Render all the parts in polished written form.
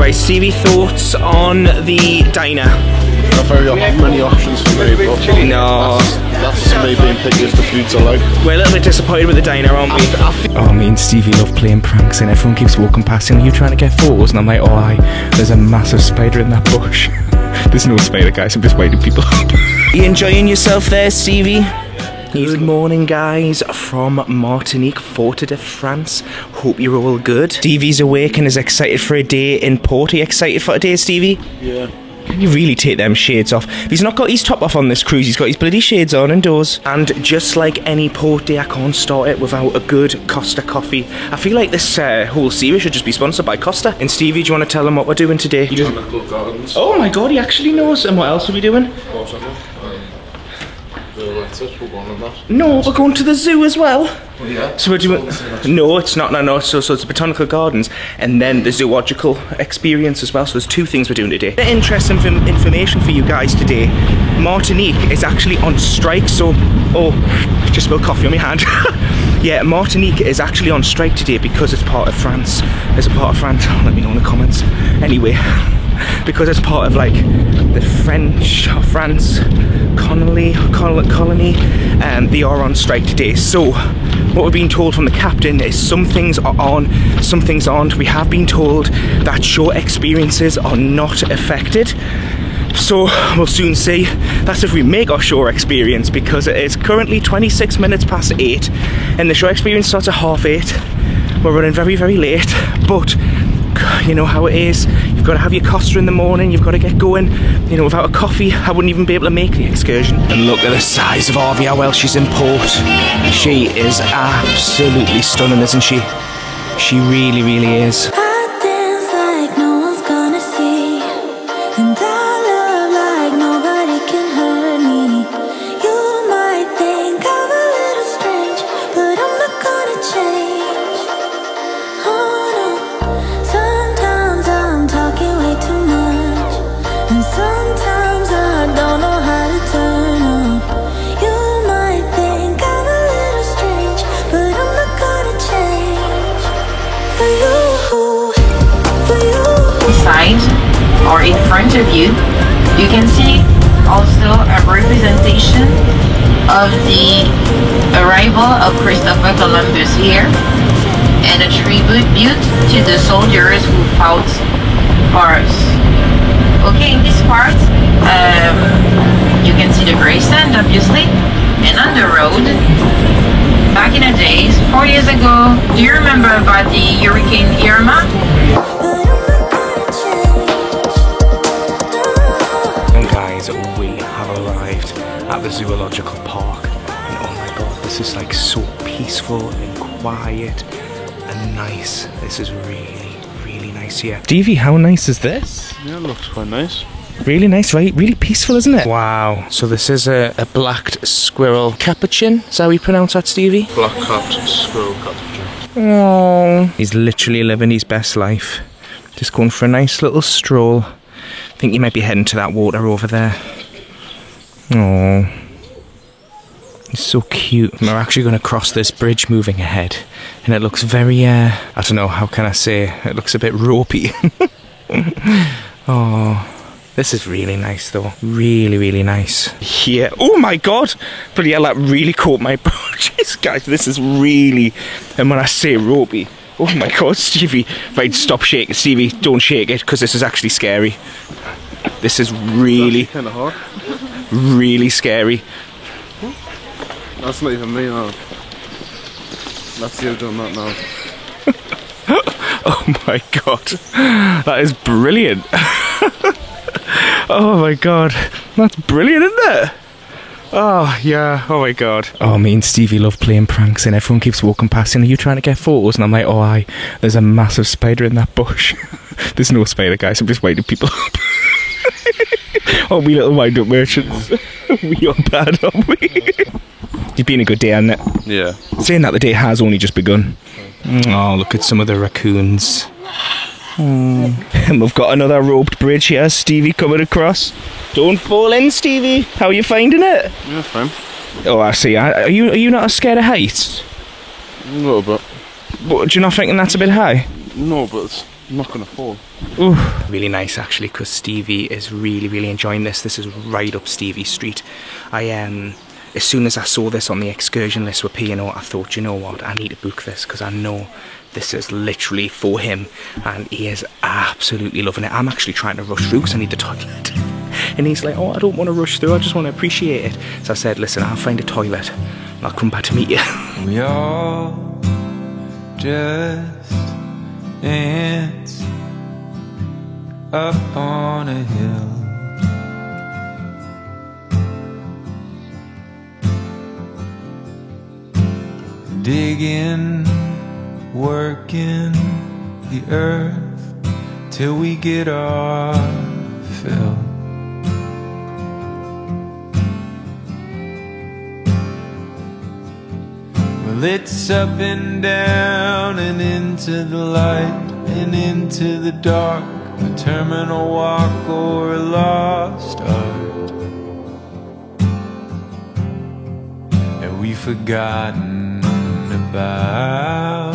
Right, Stevie, thoughts on the diner? Not very many options for me, but No. that's me being picky as the foods I like. We're a little bit disappointed with the diner, aren't we? Oh, me and Stevie love playing pranks, and everyone keeps walking past and you trying to get photos, and I'm like, oh, there's a massive spider in that bush. There's no spider, guys, I'm just winding people up. You enjoying yourself there, Stevie? Good morning, guys, from Martinique, Fort de France. Hope you're all good. Stevie's awake and is excited for a day in port. Are you excited for a day, Stevie? Yeah. Can you really take them shades off? He's not got his top off on this cruise, he's got his bloody shades on indoors. And just like any port day, I can't start it without a good Costa coffee. I feel like this whole series should just be sponsored by Costa. And Stevie, do you want to tell them what we're doing today? Botanical Gardens. Oh my god, he actually knows. And what else are we doing? Of course I know. We're going on that. No, we're going to the zoo as well. Oh, yeah. So we're doing... No, it's not, no. So it's the Botanical Gardens and then the zoological experience as well. So there's two things we're doing today. Interesting information for you guys today. Martinique is actually on strike, so... Oh, just spilled coffee on my hand. Yeah, Martinique is actually on strike today because it's part of France. It's a part of France. Let me know in the comments. Anyway, because it's part of like the France colony, they are on strike today. So what we're being told from the captain is some things are on, some things aren't. We have been told that shore experiences are not affected. So we'll soon see. That's if we make our shore experience, because it is currently 26 minutes past 8 and the shore experience starts at 8:30. We're running very, very late, but you know how it is. You've got to have your Costa in the morning, you've got to get going. You know, without a coffee, I wouldn't even be able to make the excursion. And look at the size of Arvia while she's in port. She is absolutely stunning, isn't she? She really, really is. Or in front of you, you can see also a representation of the arrival of Christopher Columbus here and a tribute to the soldiers who fought for us. Okay, in this part, you can see the gray sand obviously, and on the road, back in the days, 4 years ago, do you remember about the Hurricane Irma? We have arrived at the zoological park, and oh my god, this is like so peaceful and quiet and nice. This is really, really nice here. Stevie, how nice is this? Yeah, it looks quite nice. Really nice, right? Really peaceful, isn't it? Wow. So this is a blacked squirrel capuchin. Is that how you pronounce that, Stevie? Black-capped squirrel capuchin. Oh, he's literally living his best life. Just going for a nice little stroll. I think he might be heading to that water over there. Oh, he's so cute. We're actually going to cross this bridge moving ahead, and it looks very, I don't know, how can I say, it looks a bit ropey. Oh, this is really nice though. Really, really nice. Yeah, oh my god! Bloody hell, that really caught my Jeez, guys, this is really, and when I say ropey, oh my god, Stevie. Right, stop shaking, Stevie. Don't shake it, because this is actually scary. This is really, kind of hard. Really scary. That's not even me now. That's you doing that now. Oh my god. That is brilliant. Oh my god. That's brilliant, isn't it? Oh, yeah. Oh my god. Oh, me and Stevie love playing pranks, and everyone keeps walking past and are you trying to get photos? And I'm like, oh, there's a massive spider in that bush. There's no spider, guys. I'm just winding people up. Oh, we little wind-up merchants. We are bad, aren't we? It's been a good day, hasn't it? Yeah. Saying that, the day has only just begun. Oh, look at some of the raccoons. And we've got another roped bridge here, Stevie coming across. Don't fall in, Stevie. How are you finding it? Yeah, fine. Oh, I see. Are you not scared of heights? A little bit. But do you not think that's a bit high? No, but I'm not gonna fall. Ooh. Really nice actually, because Stevie is really enjoying this. This is right up Stevie's street. As soon as I saw this on the excursion list with P&O, I thought, you know what, I need to book this because I know this is literally for him and he is absolutely loving it. I'm actually trying to rush through because I need the toilet. And he's like, oh, I don't want to rush through, I just want to appreciate it. So I said, listen, I'll find a toilet and I'll come back to meet you. We all just ants up on a hill. Digging, working the earth till we get our fill. Well, it's up and down and into the light and into the dark, a terminal walk or a lost art. And we've forgotten about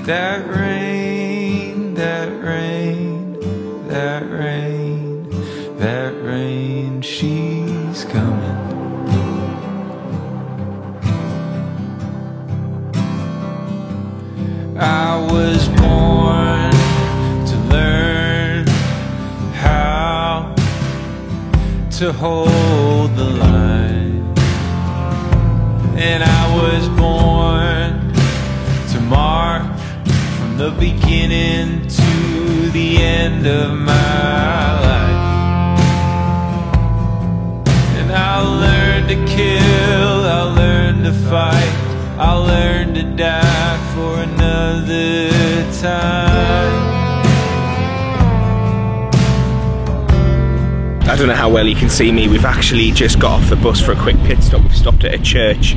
that rain, that rain, that rain, that rain, she's coming. I was born to learn how to hold the line. And I was born to march from the beginning to the end of my life. And I'll learn to kill, I'll learn to fight, I'll learn to die for another time. I don't know how well you can see me. We've actually just got off the bus for a quick pit stop. We've stopped at a church.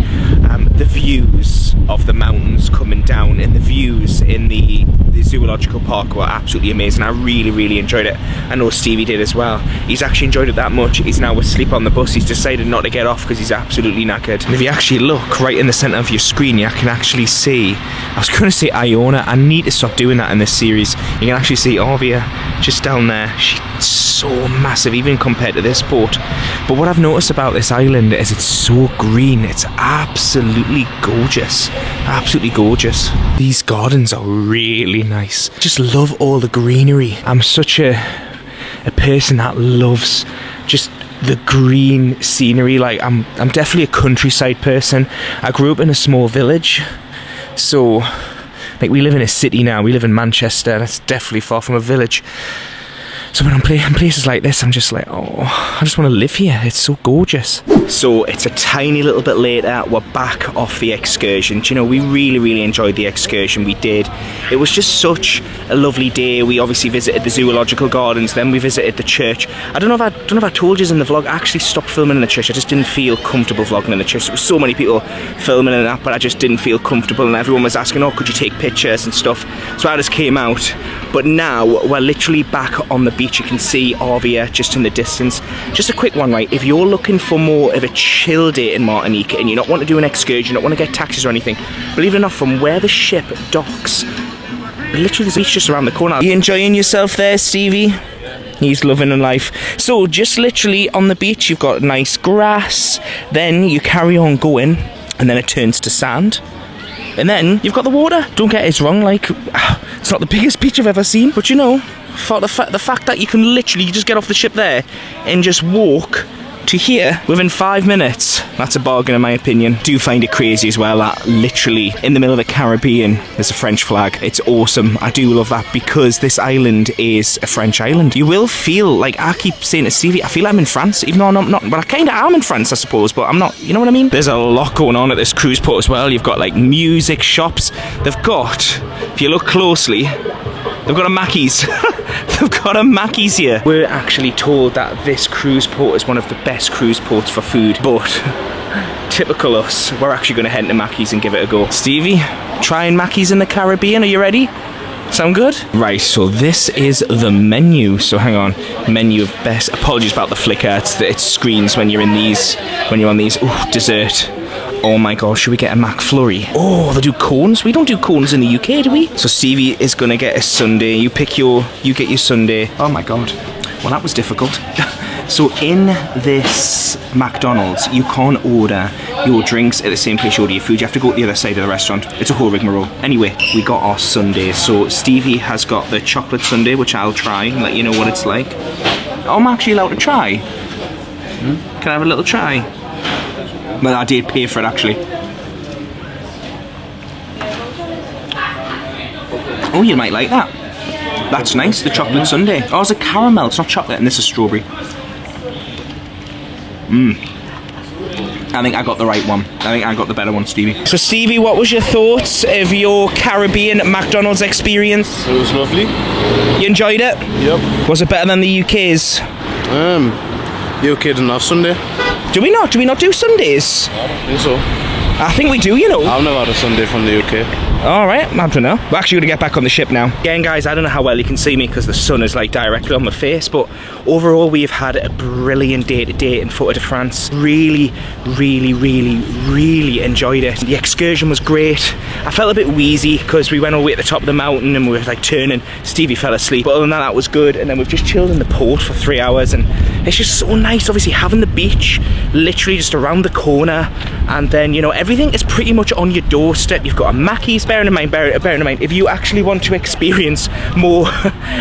The views of the mountains coming down and the views in the zoological park were absolutely amazing. I really enjoyed it. I know Stevie did as well. He's actually enjoyed it that much. He's now asleep on the bus. He's decided not to get off because he's absolutely knackered. And if you actually look right in the centre of your screen, you can actually see, I was going to say Iona. I need to stop doing that in this series. You can actually see Arvia just down there. She's so massive even compared to this boat. But what I've noticed about this island is it's so green. It's absolutely gorgeous. Absolutely gorgeous. These gardens are really nice. Just love all the greenery. I'm such a person that loves just the green scenery. Like I'm definitely a countryside person. I grew up in a small village, so like we live in a city now. We live in Manchester. That's definitely far from a village. So when I'm in places like this, I'm just like, oh, I just want to live here. It's so gorgeous. So it's a tiny little bit later. We're back off the excursion. Do you know, we really enjoyed the excursion we did. It was just such a lovely day. We obviously visited the zoological gardens, then we visited the church. I don't know if I told you in the vlog, I actually stopped filming in the church. I just didn't feel comfortable vlogging in the church. There were so many people filming in that, but I just didn't feel comfortable, and everyone was asking, oh, could you take pictures and stuff? So I just came out. But now we're literally back on the beach. You can see Arvia just in the distance. Just a quick one, right? If you're looking for more of a chill day in Martinique and you don't want to do an excursion, you don't want to get taxis or anything, believe it or not, from where the ship docks, literally the beach just around the corner. Are you enjoying yourself there, Stevie? He's loving life. So just literally on the beach, you've got nice grass, then you carry on going, and then it turns to sand. And then you've got the water. Don't get us wrong, like, it's not the biggest beach I've ever seen, but you know, for the fact that you can literally just get off the ship there and just walk to here within 5 minutes, that's a bargain in my opinion. Do find it crazy as well that literally in the middle of the Caribbean there's a French flag. It's awesome. I do love that because this island is a French island. You will feel like, I keep saying to Stevie, I feel I'm in France, even though I'm not, but I kind of am in France, I suppose, but I'm not, you know what I mean? There's a lot going on at this cruise port as well. You've got like music shops. They've got, if you look closely, they've got a Mackey's. They've got a Mackey's here. We're actually told that this cruise port is one of the best cruise ports for food, but typical us, we're actually going to head to Mackey's and give it a go. Stevie, trying Mackey's in the Caribbean, are you ready? Sound good? Right, so this is the menu. So hang on, menu of best. Apologies about the flicker. It screens when you're in these, when you're on these. Ooh, dessert. Oh my gosh, should we get a McFlurry? Oh, they do cones? We don't do cones in the UK, do we? So Stevie is gonna get a sundae. You get your sundae. Oh my god. Well, that was difficult. So in this McDonald's, you can't order your drinks at the same place you order your food. You have to go to the other side of the restaurant. It's a whole rigmarole. Anyway, we got our sundaes. So Stevie has got the chocolate sundae, which I'll try and let you know what it's like. Oh, I'm actually allowed to try. Can I have a little try? Well, I did pay for it, actually. Oh, you might like that. That's nice, the chocolate sundae. Oh, it's a caramel, it's not chocolate, and this is strawberry. I think I got the right one. I think I got the better one, Stevie. So Stevie, what was your thoughts of your Caribbean McDonald's experience? It was lovely. You enjoyed it? Yep. Was it better than the UK's? The UK didn't have Sunday. Do we not? Do we not do Sundays? I don't think so. I think we do, you know. I've never had a Sunday from the UK. Alright, I don't know. We're actually going to get back on the ship now. Again, guys, I don't know how well you can see me because the sun is like directly on my face, but overall we've had a brilliant day today in Fort de France. Really enjoyed it. The excursion was great. I felt a bit wheezy because we went all the way at the top of the mountain and we were like turning. Stevie fell asleep, but other than that, that was good. And then we've just chilled in the port for 3 hours and it's just so nice, obviously having the beach literally just around the corner, and then, you know, everything is pretty much on your doorstep. You've got a Mackey's. Bearing in mind, if you actually want to experience more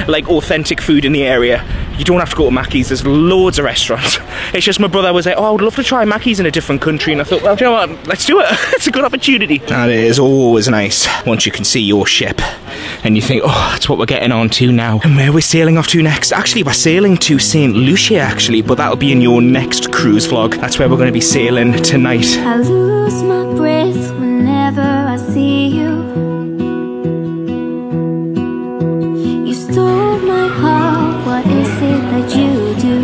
like authentic food in the area, you don't have to go to Mackey's. There's loads of restaurants. It's just my brother was like, oh, I would love to try Mackey's in a different country, and I thought, well, you know what, let's do it. It's a good opportunity. And it is always nice once you can see your ship and you think, oh, that's what we're getting on to now. And where we're sailing off to next? Actually, we're sailing to St. Lucia, actually, but that'll be in your next cruise vlog. That's where we're going to be sailing tonight. I lose my breath whenever I see you. You stole my heart, what is it that you do?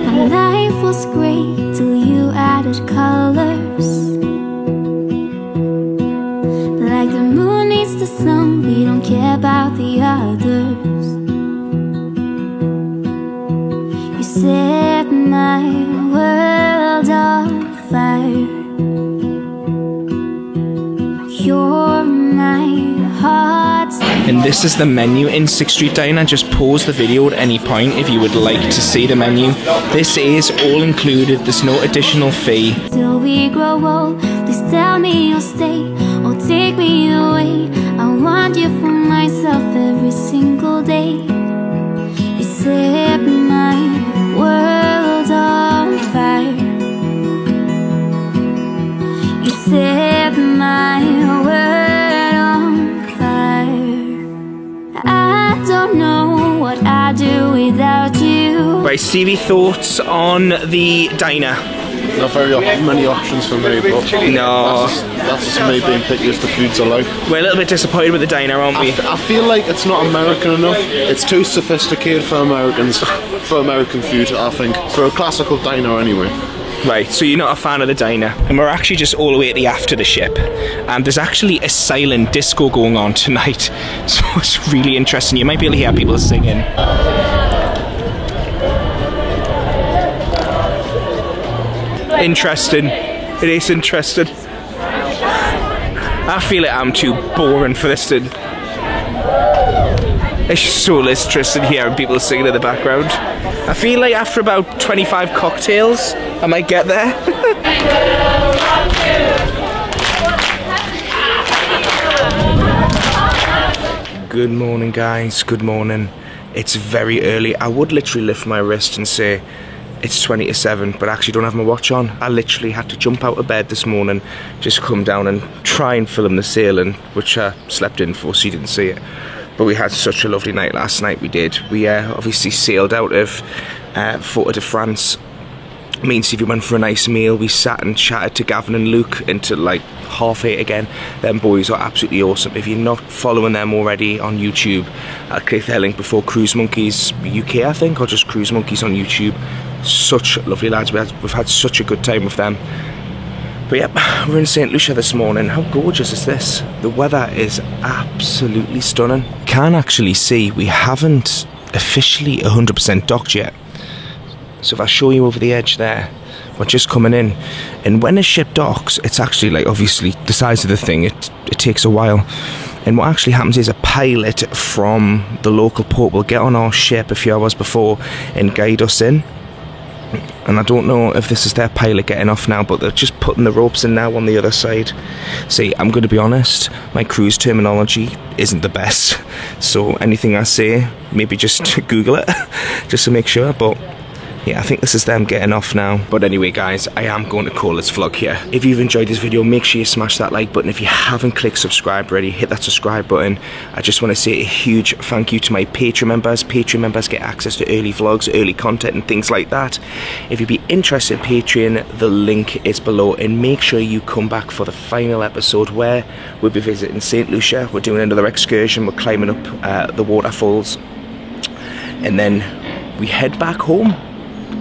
My life was great till you added colors. Like the moon needs the sun, we don't care about the others. You set my world on fire. You're my heart. And this is the menu in 6th Street Diner. Just pause the video at any point if you would like to see the menu. This is all included, there's no additional fee. Till we grow old, please tell me you'll stay or take me away. I want you for myself every single day. You set my world on fire. You set my world on fire. I don't know what I'd do without you. Right, Stevie, thoughts on the diner? Not very many options for me, but No. that's just me being picky as the foods I like. We're a little bit disappointed with the diner, aren't we? I feel like it's not American enough. It's too sophisticated for Americans, for American food, I think. For a classical diner anyway. Right, so you're not a fan of the diner. And we're actually just all the way at the aft of the ship. And there's actually a silent disco going on tonight. So it's really interesting. You might be able to hear people singing. Interesting. It is interesting. I feel like I'm too boring for this. It's just so interesting hearing people singing in the background. I feel like after about 25 cocktails, I might get there. Good morning, guys. Good morning. It's very early. I would literally lift my wrist and say it's 20 to 7, but I actually don't have my watch on. I literally had to jump out of bed this morning, just come down and try and film the sailing, which I slept in for, so you didn't see it. But we had such a lovely night last night, we did. We obviously sailed out of Fort de France. Me and Stevie went for a nice meal. We sat and chatted to Gavin and Luke into like 8:30 again. Them boys are absolutely awesome. If you're not following them already on YouTube, I'll click their link before Cruise Monkeys UK, I think, or just Cruise Monkeys on YouTube. Such lovely lads. We've had such a good time with them. But yeah, we're in St. Lucia this morning. How gorgeous is this? The weather is absolutely stunning. Can actually see we haven't officially 100% docked yet. So if I show you over the edge there, we're just coming in, and when a ship docks, it's actually like obviously the size of the thing, it takes a while. And what actually happens is a pilot from the local port will get on our ship a few hours before and guide us in. And I don't know if this is their pilot getting off now, but they're just putting the ropes in now on the other side. See, I'm going to be honest, my cruise terminology isn't the best, so anything I say, maybe just Google it, just to make sure. But yeah, I think this is them getting off now. But anyway guys, I am going to call this vlog here. If you've enjoyed this video, make sure you smash that like button. If you haven't clicked subscribe already, hit that subscribe button. I just want to say a huge thank you to my Patreon members. Patreon members get access to early vlogs, early content and things like that. If you'd be interested in Patreon, the link is below, and make sure you come back for the final episode where we'll be visiting St. Lucia. We're doing another excursion, we're climbing up the waterfalls, and then we head back home.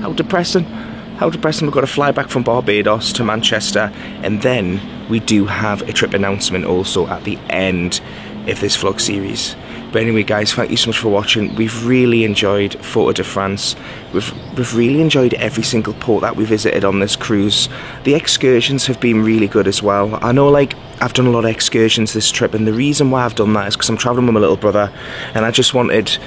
How depressing. How depressing. We've got to fly back from Barbados to Manchester, and then we do have a trip announcement also at the end of this vlog series. But anyway guys, thank you so much for watching. We've really enjoyed Fort de France. We've really enjoyed every single port that we visited on this cruise. The excursions have been really good as well. I know, like, I've done a lot of excursions this trip, and the reason why I've done that is because I'm travelling with my little brother, and I just wanted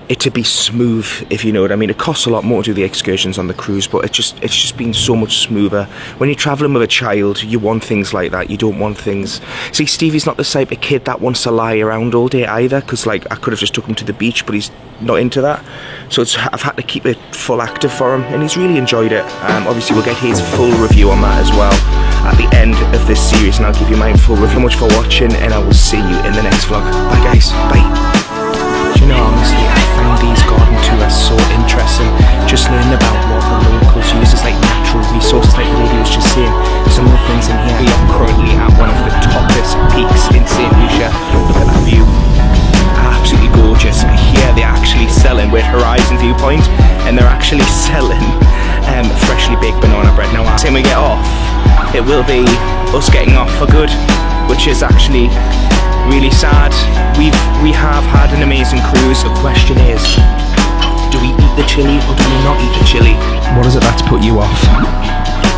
it to be smooth, if you know what I mean. It costs a lot more to do the excursions on the cruise, but it's just been so much smoother. When you're travelling with a child, you want things like that. You don't want things... See, Stevie's not the type of kid that wants to lie around all day either, because like I could have just took him to the beach, but he's not into that. So I've had to keep it full active for him, and he's really enjoyed it. Obviously we'll get his full review on that as well at the end of this series, and I'll give you my full review. Thank you so much for watching, and I will see you in the next vlog. Bye guys, bye. You know, honestly, I find these garden tours so interesting. Just learning about what the locals use as like natural resources, like the lady was just saying. Some of the things in here. We are currently at one of the toppest peaks in St. Lucia. Look at that view. Absolutely gorgeous. Here they're actually selling, we're at Horizon Viewpoint, and they're actually selling freshly baked banana bread. Now, when we get off, it will be us getting off for good, which is actually really sad. We have had an amazing cruise. The question is, do we eat the chili or do we not eat the chili? What is it that's put you off?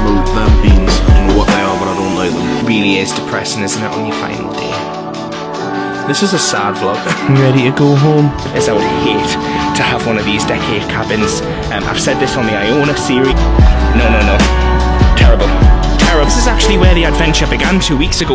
Well, them beans, I don't know what they are, but I don't like them. It really is depressing, isn't it, on your final day? This is a sad vlog. Ready to go home? As I would hate to have one of these decade cabins. I've said this on the Iona series. No. Terrible. This is actually where the adventure began 2 weeks ago.